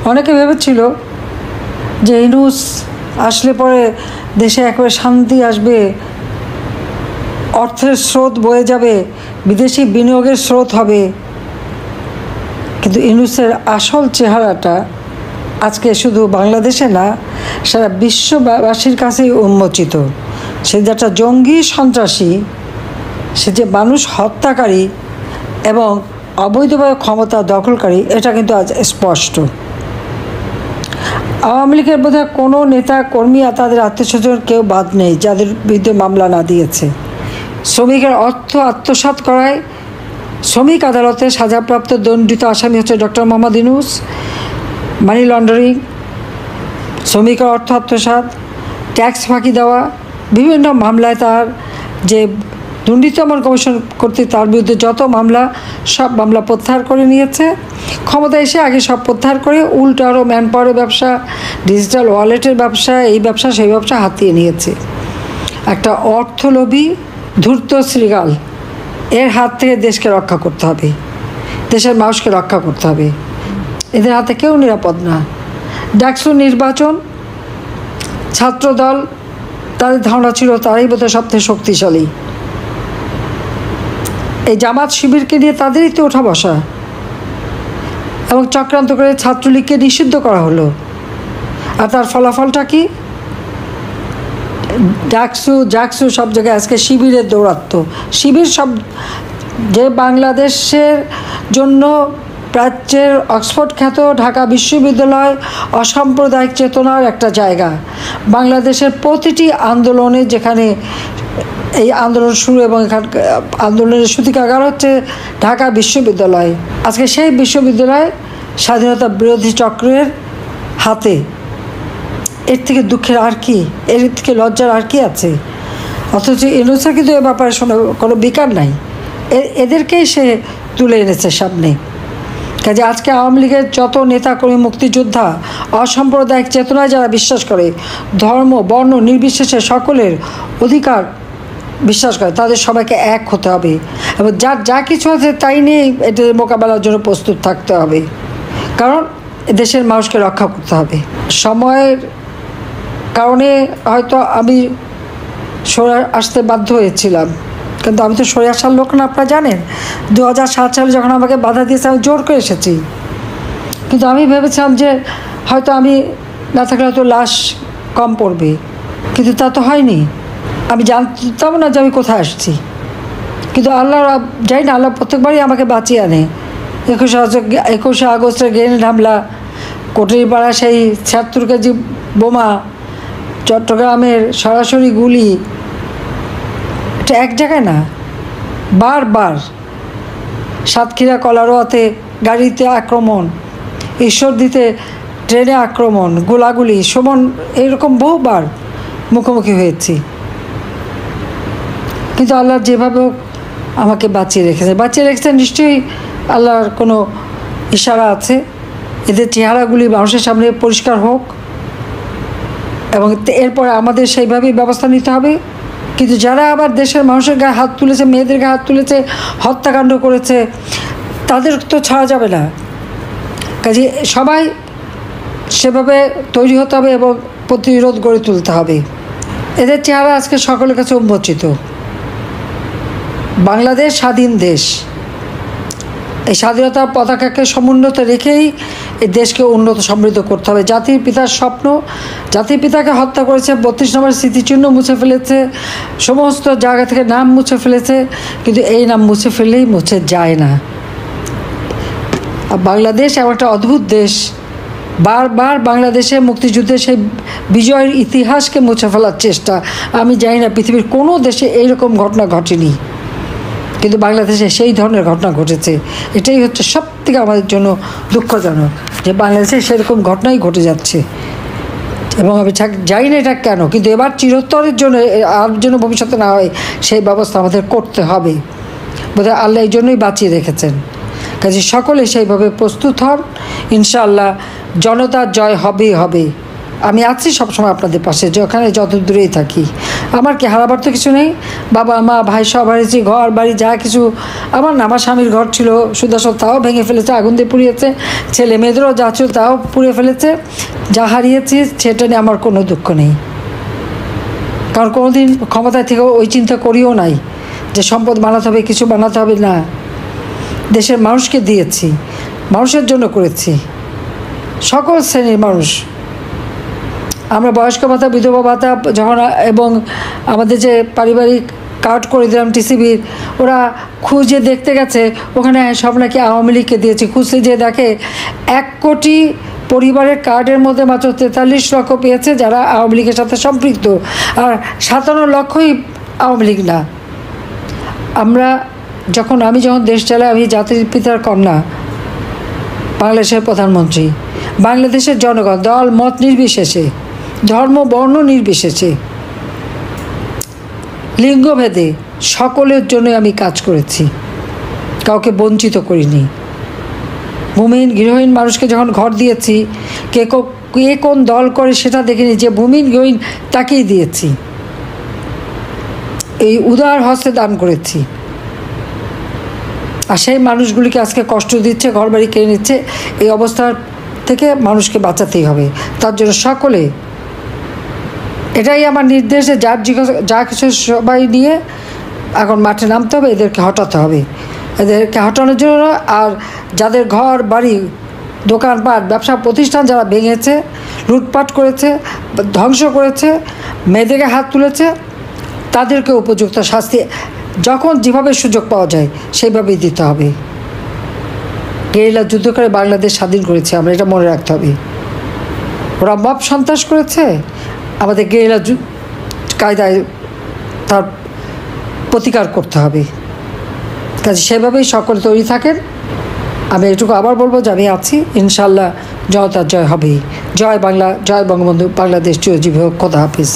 অনেকে ভেবেছিল যে ইউনূস আসলে পরে দেশে একেবারে শান্তি আসবে, অর্থের স্রোত বয়ে যাবে, বিদেশি বিনিয়োগের স্রোত হবে। কিন্তু ইউনূসের আসল চেহারাটা আজকে শুধু বাংলাদেশে না, সারা বিশ্ববাসীর কাছেই উন্মোচিত। সে যে একটা জঙ্গি সন্ত্রাসী, সে যে মানুষ হত্যাকারী এবং অবৈধভাবে ক্ষমতা দখলকারী, এটা কিন্তু আজ স্পষ্ট। আওয়ামী লীগের বোধহয় কোনো নেতা কর্মী আর তাদের আত্মীয়স্বজন কেউ বাদ নেই যাদের বিরুদ্ধে মামলা না দিয়েছে। শ্রমিকের অর্থ আত্মসাৎ করায় শ্রমিক আদালতে সাজাপ্রাপ্ত দণ্ডিত আসামি হচ্ছে doctor Mohammad Yunus. Money laundering, শ্রমিকের অর্থ আত্মসাৎ, ট্যাক্স ফাঁকি দেওয়া, বিভিন্ন মামলায় তার যে দুর্নীতি দমন কমিশন কর্তৃক তার বিরুদ্ধে যত মামলা, সব মামলা প্রত্যাহার করে নিয়েছে। ক্ষমতা এসে আগে সব প্রত্যাহার করে উল্টো আরও ম্যান পাওয়ারের ব্যবসা, ডিজিটাল ওয়ালেটের ব্যবসা, এই ব্যবসা সেই ব্যবসা হাতিয়ে নিয়েছে। একটা অর্থলোভী ধূর্ত শৃগাল, এর হাত থেকে দেশকে রক্ষা করতে হবে, দেশের মানুষকে রক্ষা করতে হবে। এদের হাতে কেউ নিরাপদ না। ডাকসু নির্বাচন, ছাত্রদল, তাদের ধারণা ছিল তারাই বোধহয় সবথেকে শক্তিশালী। এই জামাত শিবিরকে নিয়ে তাদেরই তো ওঠা বসা, এবং চক্রান্ত করে ছাত্রলীগকে নিষিদ্ধ করা হলো। আর তার ফলাফলটা কি? জাকসু সব জায়গায় আজকে শিবিরের দৌরাত্ম। শিবির সব যে বাংলাদেশের জন্য প্রাচ্যের অক্সফোর্ড খ্যাত ঢাকা বিশ্ববিদ্যালয় অসাম্প্রদায়িক চেতনার একটা জায়গা। বাংলাদেশের প্রতিটি আন্দোলনে, যেখানে এই আন্দোলন শুরু এবং এখানকার আন্দোলনের সূতিকাগার হচ্ছে ঢাকা বিশ্ববিদ্যালয়, আজকে সেই বিশ্ববিদ্যালয় স্বাধীনতা বিরোধী চক্রের হাতে। এর থেকে দুঃখের আর কি, এর থেকে লজ্জার আর কি আছে? অথচ ইউনূসের কিন্তু এ ব্যাপারে কোনো বিকার নাই। এদেরকেই সে তুলে এনেছে সামনে। কাজে আজকে আওয়ামী লীগের যত নেতাকর্মী, মুক্তিযোদ্ধা, অসাম্প্রদায়িক চেতনায় যারা বিশ্বাস করে, ধর্ম বর্ণ নির্বিশেষে সকলের অধিকার বিশ্বাস করে, তাদের সবাইকে এক হতে হবে এবং যার যা কিছু আছে তাই নিয়ে এটার মোকাবেলার জন্য প্রস্তুত থাকতে হবে। কারণ দেশের মানুষকে রক্ষা করতে হবে। সময়ের কারণে হয়তো আমি সরে আসতে বাধ্য হয়েছিলাম, কিন্তু আমি তো সরে আসার লোক না, আপনারা জানেন। 2007 সালে যখন আমাকে বাধা দিয়েছে, আমি জোর করে এসেছি। কিন্তু আমি ভেবেছিলাম যে হয়তো আমি না থাকলে হয়তো লাশ কম পড়বে, কিন্তু তা তো হয়নি। আমি জানতাম না যে আমি কোথায় আসছি, কিন্তু আল্লাহ যাই না, আল্লাহ প্রত্যেকবারই আমাকে বাঁচিয়ে আনে। 21শে আগস্টের গ্রেনেড হামলা, কোটরিপাড়া সেই 76 কেজি বোমা, চট্টগ্রামের সরাসরি গুলি, এটা এক জায়গায় না, বারবার। সাতক্ষীরা কলারোয়াতে গাড়িতে আক্রমণ, ঈশ্বরদীতে ট্রেনে আক্রমণ, গোলাগুলি, সুমন, এইরকম বহুবার মুখোমুখি হয়েছি। কিন্তু আল্লাহ যেভাবে আমাকে বাঁচিয়ে রেখেছে, নিশ্চয়ই আল্লাহর কোনো ইশারা আছে। এদের চেহারাগুলি মানুষের সামনে পরিষ্কার হোক এবং এরপরে আমাদের সেইভাবেই ব্যবস্থা নিতে হবে। কিন্তু যারা আবার দেশের মানুষের গায়ে হাত তুলেছে, মেয়েদের গায়ে হাত তুলেছে, হত্যাকাণ্ড করেছে, তাদের তো ছাড়া যাবে না। কাজে সবাই সেভাবে তৈরি হতে হবে এবং প্রতিরোধ গড়ে তুলতে হবে। এদের চেহারা আজকে সকলের কাছে উন্মোচিত। বাংলাদেশ স্বাধীন দেশ, এই স্বাধীনতার পতাকাকে সমুন্নত রেখেই এই দেশকে উন্নত সমৃদ্ধ করতে হবে। জাতির পিতার স্বপ্ন, জাতির পিতাকে হত্যা করেছে, 32 নম্বর স্মৃতিচিহ্ন মুছে ফেলেছে, সমস্ত জায়গা থেকে নাম মুছে ফেলেছে, কিন্তু এই নাম মুছে ফেললেই মুছে যায় না। বাংলাদেশ এমন একটা অদ্ভুত দেশ, বারবার বাংলাদেশে মুক্তিযুদ্ধের সেই বিজয়ের ইতিহাসকে মুছে ফেলার চেষ্টা। আমি জানি না পৃথিবীর কোনো দেশে এইরকম ঘটনা ঘটেনি, কিন্তু বাংলাদেশে সেই ধরনের ঘটনা ঘটেছে। এটাই হচ্ছে সবথেকে আমাদের জন্য দুঃখজনক, যে বাংলাদেশে সেরকম ঘটনাই ঘটে যাচ্ছে। এবং আমি জানি না এটা কেন, কিন্তু এবার চিরতরের জন্য, আর জন্য ভবিষ্যতে না হয়, সেই ব্যবস্থা আমাদের করতে হবে। বোধহয় আল্লাহ এই জন্যই বাঁচিয়ে রেখেছেন। কাজে সকলে সেইভাবে প্রস্তুত হন। ইনশাআল্লাহ জনতার জয় হবেই হবে। আমি আছি সবসময় আপনাদের পাশে, যেখানে যত দূরেই থাকি। আমার কি হারাবার তো কিছু নেই। বাবা মা ভাই সব হারিয়েছি, ঘর বাড়ি যা কিছু আমার না। আমার স্বামীর ঘর ছিল সুদর্শন, তাও ভেঙে ফেলেছে, আগুন দিয়ে পুড়িয়েছে। ছেলে মেয়েদেরও যা ছিল তাও পুড়িয়ে ফেলেছে। যা হারিয়েছি সেটা নিয়ে আমার কোনো দুঃখ নেই, কারণ কোনো দিন ক্ষমতায় থেকেও ওই চিন্তা করিও নাই যে সম্পদ বানাতে হবে, কিছু বানাতে হবে না। দেশের মানুষকে দিয়েছি, মানুষের জন্য করেছি, সকল শ্রেণীর মানুষ। আমরা বয়স্ক ভাতা, বিধবা ভাতা যখন এবং আমাদের যে পারিবারিক কার্ড করে দিলাম টিসিবির, ওরা খুঁজে দেখতে গেছে ওখানে সব নাকি আওয়ামী লীগকে দিয়েছি। খুঁজতে যেয়ে দেখে 1 কোটি পরিবারের কার্ডের মধ্যে মাত্র 43 লক্ষ পেয়েছে যারা আওয়ামী লীগের সাথে সম্পৃক্ত, আর 57 লক্ষই আওয়ামী লীগ না। আমি যখন দেশ চালাই, আমি জাতির পিতার কন্যা, বাংলাদেশের প্রধানমন্ত্রী, বাংলাদেশের জনগণ দল মত নির্বিশেষে, ধর্ম বর্ণ নির্বিশেষে, লিঙ্গভেদে সকলের জন্য আমি কাজ করেছি, কাউকে বঞ্চিত করিনি। ভূমিহীন গৃহহীন মানুষকে যখন ঘর দিয়েছি, কে কোন দল করে সেটা দেখিনি, যে ভূমিহীন গৃহহীন তাকেই দিয়েছি, এই উদার হস্তে দান করেছি। আর সেই মানুষগুলিকে আজকে কষ্ট দিচ্ছে, ঘরবাড়ি কেড়ে নিচ্ছে। এই অবস্থার থেকে মানুষকে বাঁচাতেই হবে। তার জন্য সকলে, এটাই আমার নির্দেশ, যা কিছু সবাই নিয়ে এখন মাঠে নামতে হবে, এদেরকে হটাতে হবে। এদেরকে হটানোর জন্য, আর যাদের ঘর বাড়ি দোকানপাট ব্যবসা প্রতিষ্ঠান যারা ভেঙেছে, লুটপাট করেছে, ধ্বংস করেছে, মেয়েদেরকে হাত তুলেছে, তাদেরকে উপযুক্ত শাস্তি যখন যেভাবে সুযোগ পাওয়া যায় সেইভাবেই দিতে হবে। গেরিলা যুদ্ধ করে বাংলাদেশ স্বাধীন করেছে আমরা, এটা মনে রাখতে হবে। ওরা মব সন্ত্রাস করেছে, আমাদের গেরিলা কায়দায় তার প্রতিকার করতে হবে। কাজে সেভাবেই সকলে তৈরি থাকেন। আমি এটুকু আবার বলবো যে আমি আছি, ইনশাল্লাহ জনতার জয় হবেই। জয় বাংলা, জয় বঙ্গবন্ধু, বাংলাদেশ চিরজীবী হোক। খোদা হাফিজ।